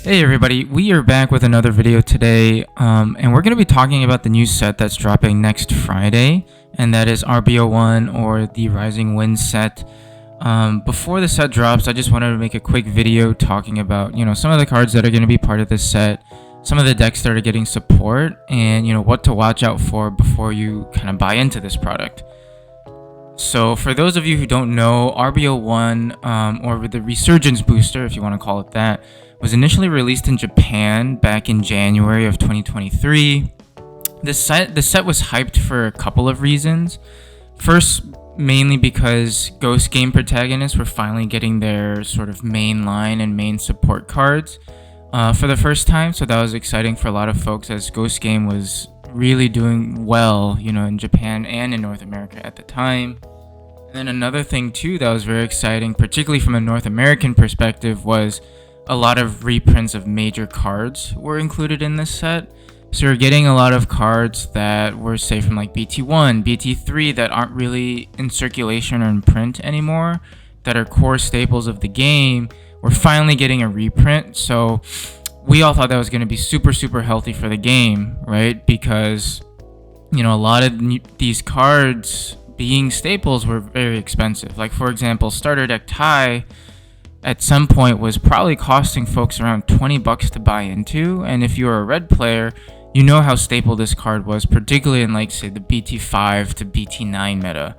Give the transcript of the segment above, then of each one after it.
Hey everybody, we are back with another video today, and we're going to be talking about the new set that's dropping next Friday, and that is RB-01 or the Rising Wind set. Before the set drops, I just wanted to make a quick video talking about, some of the cards that are going to be part of this set, some of the decks that are getting support, and, what to watch out for before you kind of buy into this product. So for those of you who don't know, RB-01, or the Resurgence Booster, if you want to call it that, was initially released in Japan back in January of 2023. The set was hyped for a couple of reasons. First, mainly because Ghost Game Protagonists were finally getting their sort of main line and main support cards for the first time, so that was exciting for a lot of folks as Ghost Game was really doing well, in Japan and in North America at the time. And then another thing too that was very exciting, particularly from a North American perspective, was a lot of reprints of major cards were included in this set. So you're getting a lot of cards that were, say, from like BT1, BT3 that aren't really in circulation or in print anymore, that are core staples of the game. We're finally getting a reprint. So we all thought that was going to be super, super healthy for the game, right? Because, a lot of these cards being staples were very expensive. Like, for example, Starter Deck Tai at some point was probably costing folks around $20 to buy into, and if you're a red player, you know how staple this card was, particularly in, like, say, the BT5 to BT9 meta,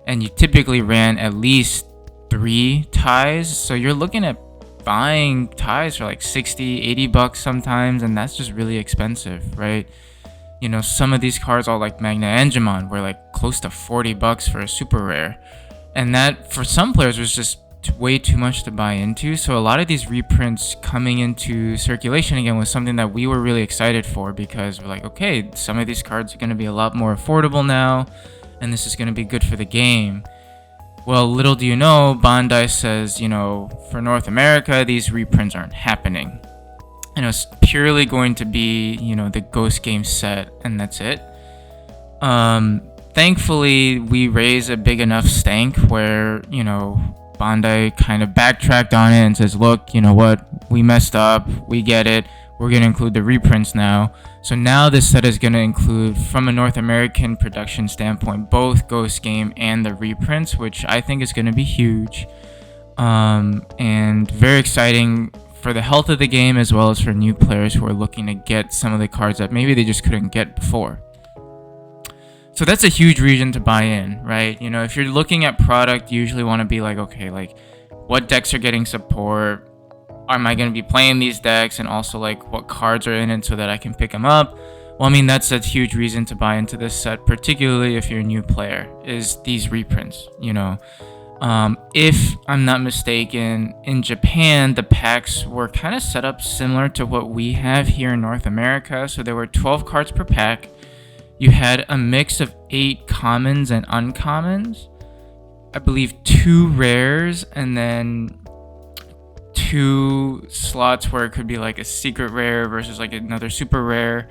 and you typically ran at least 3 ties, so you're looking at buying ties for like $60-$80 sometimes, and that's just really expensive, right? Some of these cards, all like Magna Angemon, were like close to $40 for a super rare, and that for some players was just way too much to buy into. So a lot of these reprints coming into circulation again was something that we were really excited for, because we're like, okay, some of these cards are going to be a lot more affordable now, and this is going to be good for the game. Well, little do you know, Bandai says, for North America, these reprints aren't happening. And it's purely going to be, the Ghost Game set, and that's it. Thankfully, we raised a big enough stank where, Bandai kind of backtracked on it and says, look, you know what, we messed up, we get it, we're going to include the reprints now. So now this set is going to include, from a North American production standpoint, both Ghost Game and the reprints, which I think is going to be huge, and very exciting for the health of the game, as well as for new players who are looking to get some of the cards that maybe they just couldn't get before. So that's a huge reason to buy in, right? If you're looking at product, you usually want to be like, okay, like, what decks are getting support? Am I going to be playing these decks? And also, like, what cards are in it so that I can pick them up? Well, that's a huge reason to buy into this set, particularly if you're a new player, is these reprints, If I'm not mistaken, in Japan, the packs were kind of set up similar to what we have here in North America. So there were 12 cards per pack. You had a mix of 8 commons and uncommons, I believe 2 rares, and then 2 slots where it could be like a secret rare versus like another super rare.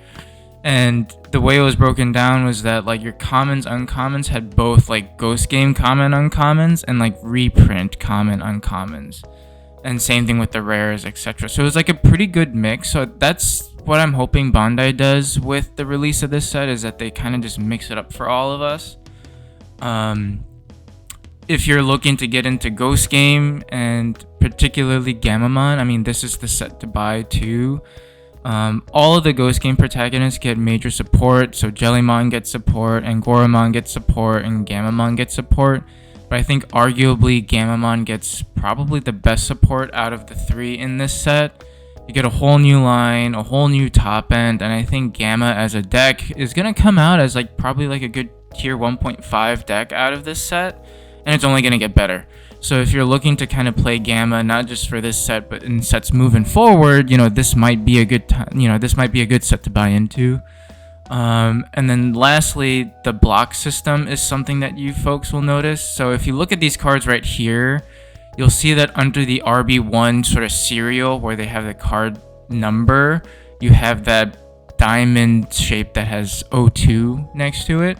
And the way it was broken down was that, like, your commons, uncommons had both like Ghost Game common uncommons and like reprint common uncommons, and same thing with the rares, etc. So it was like a pretty good mix. So that's what I'm hoping Bandai does with the release of this set, is that they kind of just mix it up for all of us. If you're looking to get into Ghost Game, and particularly Gamamon, this is the set to buy too. All of the Ghost Game protagonists get major support, so Jellymon gets support, and Goramon gets support, and Gamamon gets support. But I think arguably Gamamon gets probably the best support out of the 3 in this set. You get a whole new line, a whole new top end, and I think Gamma as a deck is going to come out as like probably like a good tier 1.5 deck out of this set, and it's only going to get better. So if you're looking to kind of play Gamma, not just for this set, but in sets moving forward, this might be a good time, this might be a good set to buy into. And then lastly, the block system is something that you folks will notice. So if you look at these cards right here, you'll see that under the RB-01 sort of serial, where they have the card number, you have that diamond shape that has 02 next to it.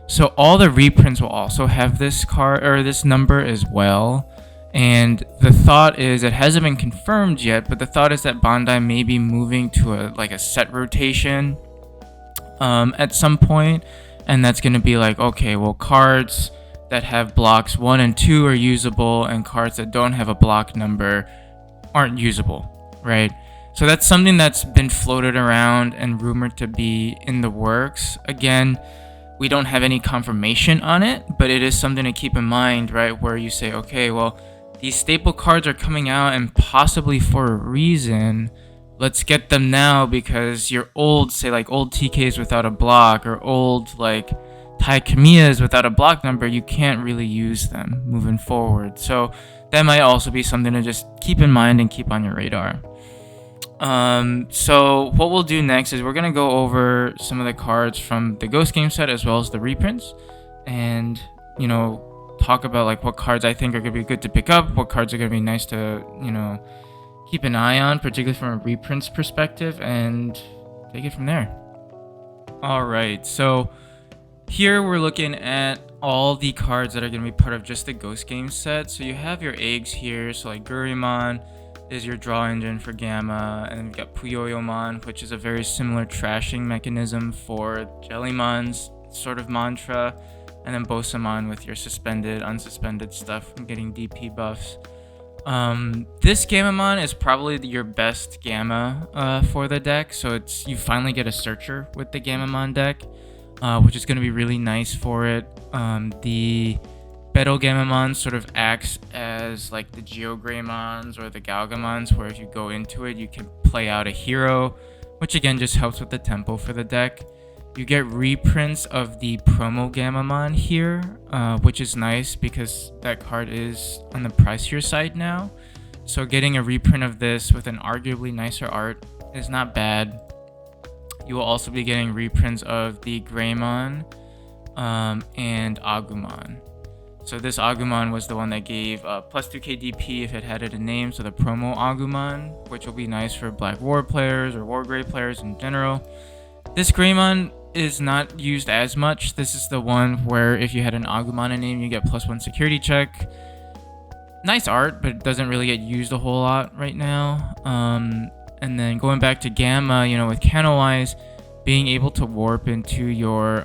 So all the reprints will also have this card or this number as well. And the thought is, it hasn't been confirmed yet, but the thought is that Bandai may be moving to a set rotation at some point, and that's going to be like, okay, well, cards that have blocks 1 and 2 are usable, and cards that don't have a block number aren't usable, right? So that's something that's been floated around and rumored to be in the works. Again, we don't have any confirmation on it, but it is something to keep in mind, right? Where you say, okay, well, these staple cards are coming out and possibly for a reason. Let's get them now, because your old, say like old TKs without a block, or old like Tai Kamiyas without a block number, you can't really use them moving forward. So that might also be something to just keep in mind and keep on your radar. So what we'll do next is we're going to go over some of the cards from the Ghost Game set as well as the reprints, and, you know, talk about like what cards I think are going to be good to pick up, what cards are going to be nice to, you know, keep an eye on, particularly from a reprints perspective, and take it from there. Alright, so here we're looking at all the cards that are going to be part of just the Ghost Game set. So you have your eggs here, so like Gurimon is your draw engine for Gamma, and then we've got Puyoyomon, which is a very similar trashing mechanism for Jellymon's sort of mantra, and then Bosamon with your suspended, unsuspended stuff from getting DP buffs. This Gammamon is probably your best Gamma for the deck, so you finally get a searcher with the Gammamon deck, which is going to be really nice for it. The Beto Gammamon sort of acts as like the Geogreymons or the Galgamons, where if you go into it, you can play out a hero, which again just helps with the tempo for the deck. You get reprints of the promo Gammamon here, which is nice because that card is on the pricier side now. So getting a reprint of this with an arguably nicer art is not bad. You will also be getting reprints of the Greymon and Agumon. So this Agumon was the one that gave plus 2k DP if it had a name, so the promo Agumon, which will be nice for Black War players or War Grey players in general. This Greymon is not used as much. This is the one where if you had an Agumon in name, you get +1 security check. Nice art, but it doesn't really get used a whole lot right now. And then going back to Gamma, you know, with Canowise, being able to warp into your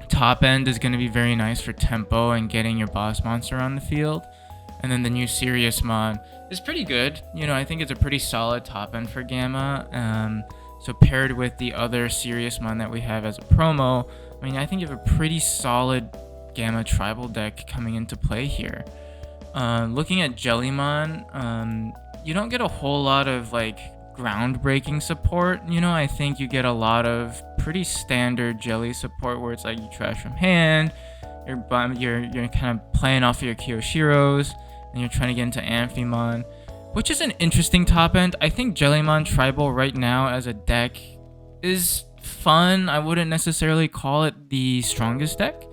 top end is going to be very nice for tempo and getting your boss monster on the field. And then the new Siriusmon is pretty good. You know, I think it's a pretty solid top end for Gamma. So paired with the other Siriusmon that we have as a promo, I mean, I think you have a pretty solid Gamma tribal deck coming into play here. Looking at Jellymon, you don't get a whole lot of like groundbreaking support. You know, I think you get a lot of pretty standard Jelly support where it's like you trash from hand, you're kind of playing off of your Kyoshiros, and you're trying to get into Amphimon, which is an interesting top end. I think Jellymon Tribal right now as a deck is fun. I wouldn't necessarily call it the strongest deck,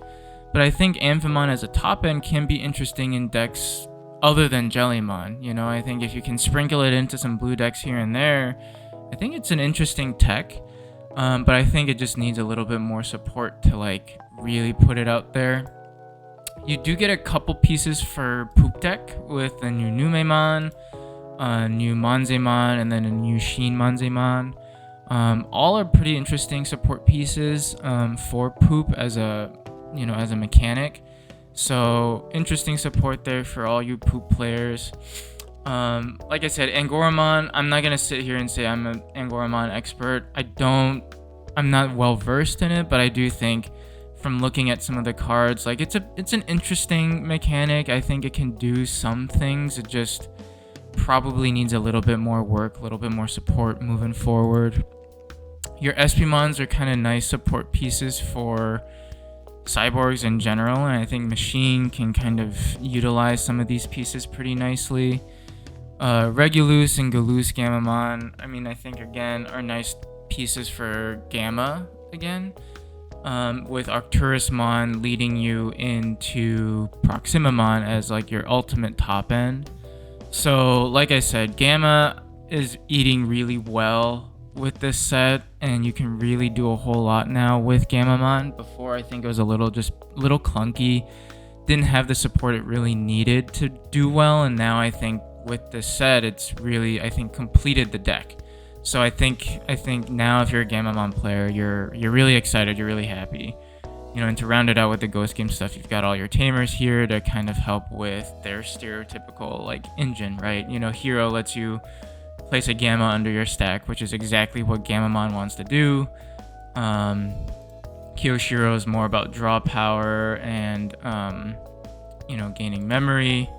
but I think Amphimon as a top end can be interesting in decks other than Jellymon. You know, I think if you can sprinkle it into some blue decks here and there, I think it's an interesting tech. But I think it just needs a little bit more support to like really put it out there. You do get a couple pieces for Poop deck with a new Numemon, a new Manzemon, and then a new Sheen Manzemon. All are pretty interesting support pieces for Poop as a mechanic. So interesting support there for all you Poop players. Like I said, Angoramon, I'm not gonna sit here and say I'm an Angoramon expert. I'm not well versed in it, but I do think from looking at some of the cards, like it's an interesting mechanic. I think it can do some things. It just probably needs a little bit more work, a little bit more support moving forward. Your Espimons are kind of nice support pieces for cyborgs in general, and I think Machine can kind of utilize some of these pieces pretty nicely. Regulus and Galus Gammamon, I mean, I think again are nice pieces for Gamma again, with Arcturusmon leading you into Proximamon as like your ultimate top end. So like I said, Gamma is eating really well with this set, and you can really do a whole lot now with Gammamon. Before, I think it was a little clunky. didn't have the support it really needed to do well, and now I think with this set, it's really, I think, completed the deck. So I think now if you're a Gamamon player, you're really excited, you're really happy. And to round it out with the Ghost Game stuff, you've got all your tamers here to kind of help with their stereotypical like engine, right? Hero lets you place a Gamma under your stack, which is exactly what Gamamon wants to do. Kiyoshiro is more about draw power and gaining memory.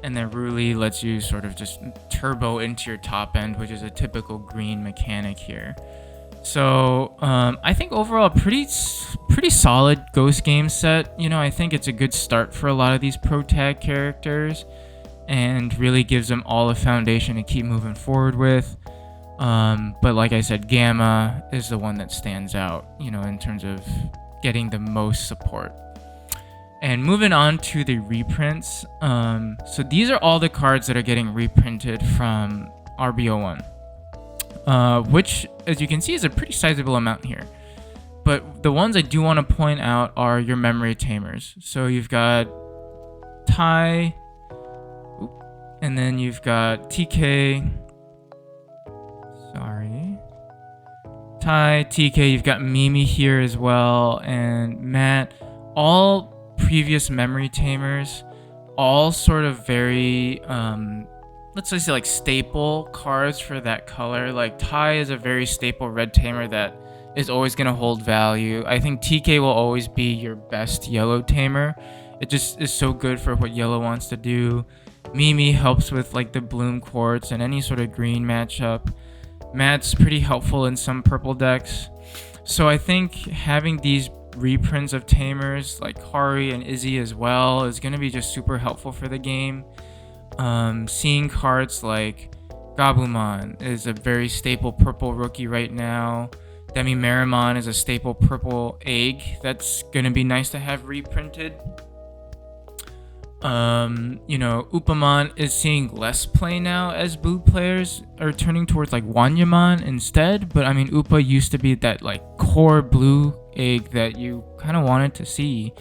And then Ruli lets you sort of just turbo into your top end, which is a typical green mechanic here. So I think overall pretty solid Ghost Game set. I think it's a good start for a lot of these Protag characters and really gives them all a foundation to keep moving forward with. But like I said, Gamma is the one that stands out, in terms of getting the most support. And moving on to the reprints. So these are all the cards that are getting reprinted from RB-01. Which, as you can see, is a pretty sizable amount here. But the ones I do want to point out are your memory tamers. So you've got Tai, and then you've got TK. Tai, TK, you've got Mimi here as well, and Matt. All previous memory tamers, all sort of very let's just say like staple cards for that color. Like Tai is a very staple red tamer that is always going to hold value. I think TK will always be your best yellow tamer. It just is so good for what yellow wants to do. Mimi helps with like the Bloom Quartz and any sort of green matchup. Matt's pretty helpful in some purple decks. So I think having these reprints of tamers like Hari and Izzy as well is going to be just super helpful for the game. Seeing cards like Gabumon is a very staple purple rookie right now. Demi-Meramon is a staple purple egg that's going to be nice to have reprinted. Upamon is seeing less play now as blue players are turning towards like Wanyamon instead. But I mean, Upa used to be that like core blue egg that you kind of wanted to see.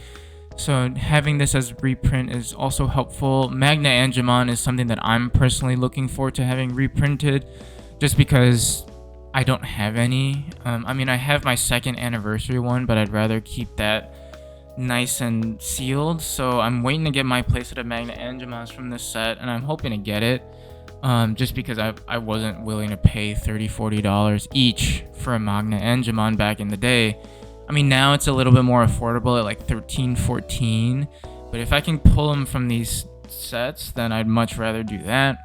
So having this as reprint is also helpful. Magna Angemon is something that I'm personally looking forward to having reprinted, just because I don't have any. I have my second anniversary one, but I'd rather keep that nice and sealed. So I'm waiting to get my playset of Magna Angemons from this set, and I'm hoping to get it. Just because I wasn't willing to pay $30-$40 each for a Magna Angemon back in the day. Now it's a little bit more affordable at like $13-$14, but if I can pull them from these sets, then I'd much rather do that.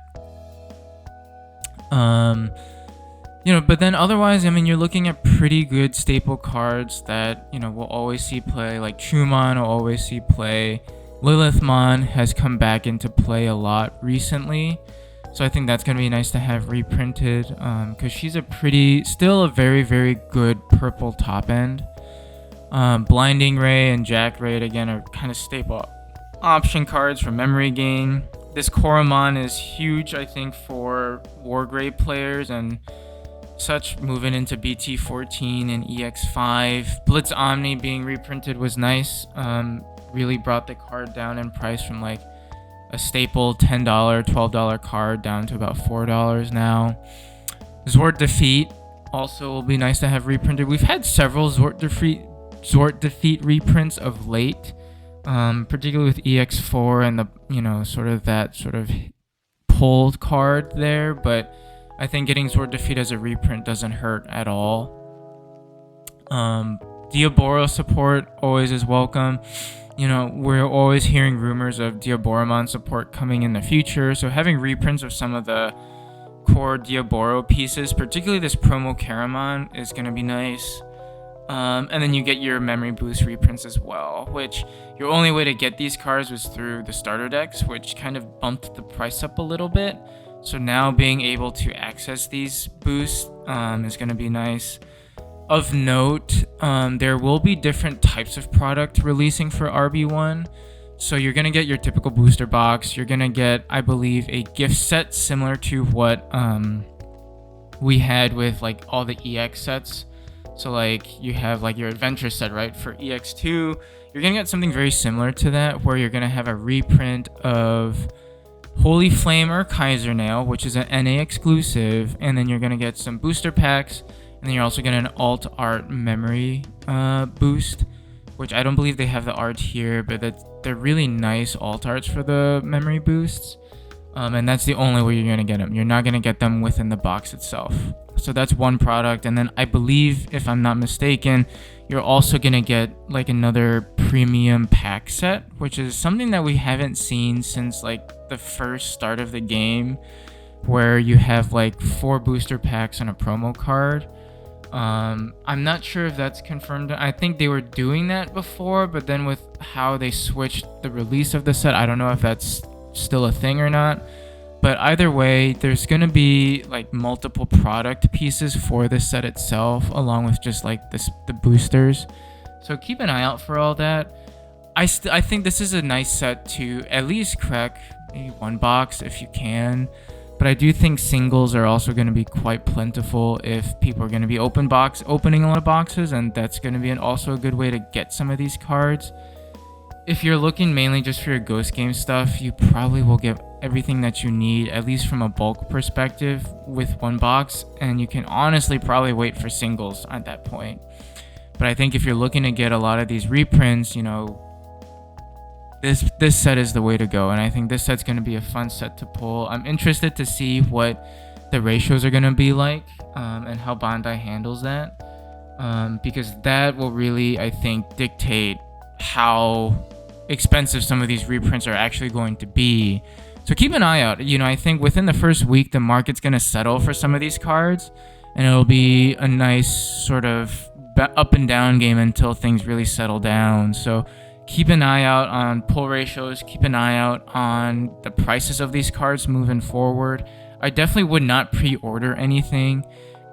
But then otherwise, you're looking at pretty good staple cards that, we'll always see play. Like Chumon will always see play. Lilithmon has come back into play a lot recently. So I think that's going to be nice to have reprinted, because she's still a very, very good purple top end. Blinding Ray and Jack Raid, again, are kind of staple option cards for memory gain. This Koromon is huge, I think, for Wargrave players and such, moving into BT14 and EX5. Blitz Omni being reprinted was nice. Really brought the card down in price from like a staple $10, $12 card down to about $4 now. Zort Defeat also will be nice to have reprinted. We've had several Zort Defeat reprints of late, particularly with EX4 and the sort of pulled card there, but I think getting Zord Defeat as a reprint doesn't hurt at all. Diaboro support always is welcome. We're always hearing rumors of Diaboromon support coming in the future, so having reprints of some of the core Diaboro pieces, particularly this promo Caramon, is going to be nice. And then you get your memory boost reprints as well, which your only way to get these cards was through the starter decks, which kind of bumped the price up a little bit. So now being able to access these boosts is going to be nice. Of note, there will be different types of product releasing for RB1. So you're going to get your typical booster box. You're going to get, I believe, a gift set similar to what we had with like all the EX sets. So like you have like your adventure set, right, for EX2, you're gonna get something very similar to that, where you're gonna have a reprint of Holy Flame or Kaiser Nail, which is an NA exclusive, and then you're gonna get some booster packs, and then you're also getting an alt art memory boost, which I don't believe they have the art here, but they're really nice alt arts for the memory boosts. And that's the only way you're gonna get them. You're not gonna get them within the box itself. So that's one product, and then I believe, if I'm not mistaken, you're also gonna get like another premium pack set, which is something that we haven't seen since like the first start of the game, where you have like 4 booster packs and a promo card. I'm not sure if that's confirmed. I think they were doing that before, but then with how they switched the release of the set, I don't know if that's still a thing or not. But either way, there's gonna be like multiple product pieces for the set itself, along with just like the boosters. So keep an eye out for all that. I think this is a nice set to at least crack maybe one box if you can. But I do think singles are also going to be quite plentiful if people are going to be opening a lot of boxes, and that's going to be also a good way to get some of these cards. If you're looking mainly just for your Ghost Game stuff, you probably will get everything that you need, at least from a bulk perspective, with one box, and you can honestly probably wait for singles at that point. But I think if you're looking to get a lot of these reprints, you know, this set is the way to go, and I think this set's going to be a fun set to pull. I'm interested to see what the ratios are going to be like, and how Bandai handles that, because that will really, I think, dictate how expensive some of these reprints are actually going to be. So keep an eye out. You know, I think within the first week, the market's going to settle for some of these cards, and it'll be a nice sort of up and down game until things really settle down. So keep an eye out on pull ratios. Keep an eye out on the prices of these cards moving forward. I definitely would not pre-order anything.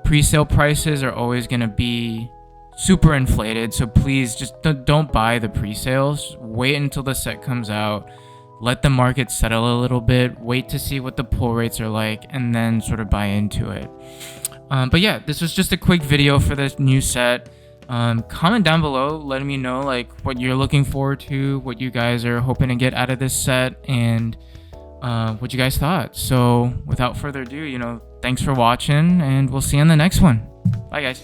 Pre-sale prices are always going to be super inflated, so please just don't buy the pre-sales. Wait until the set comes out. Let the market settle a little bit. Wait to see what the pull rates are like, and then sort of buy into it. But yeah, this was just a quick video for this new set. Comment down below letting me know like what you're looking forward to, what you guys are hoping to get out of this set, and what you guys thought. So without further ado, you know, thanks for watching, and we'll see you on the next one. Bye guys.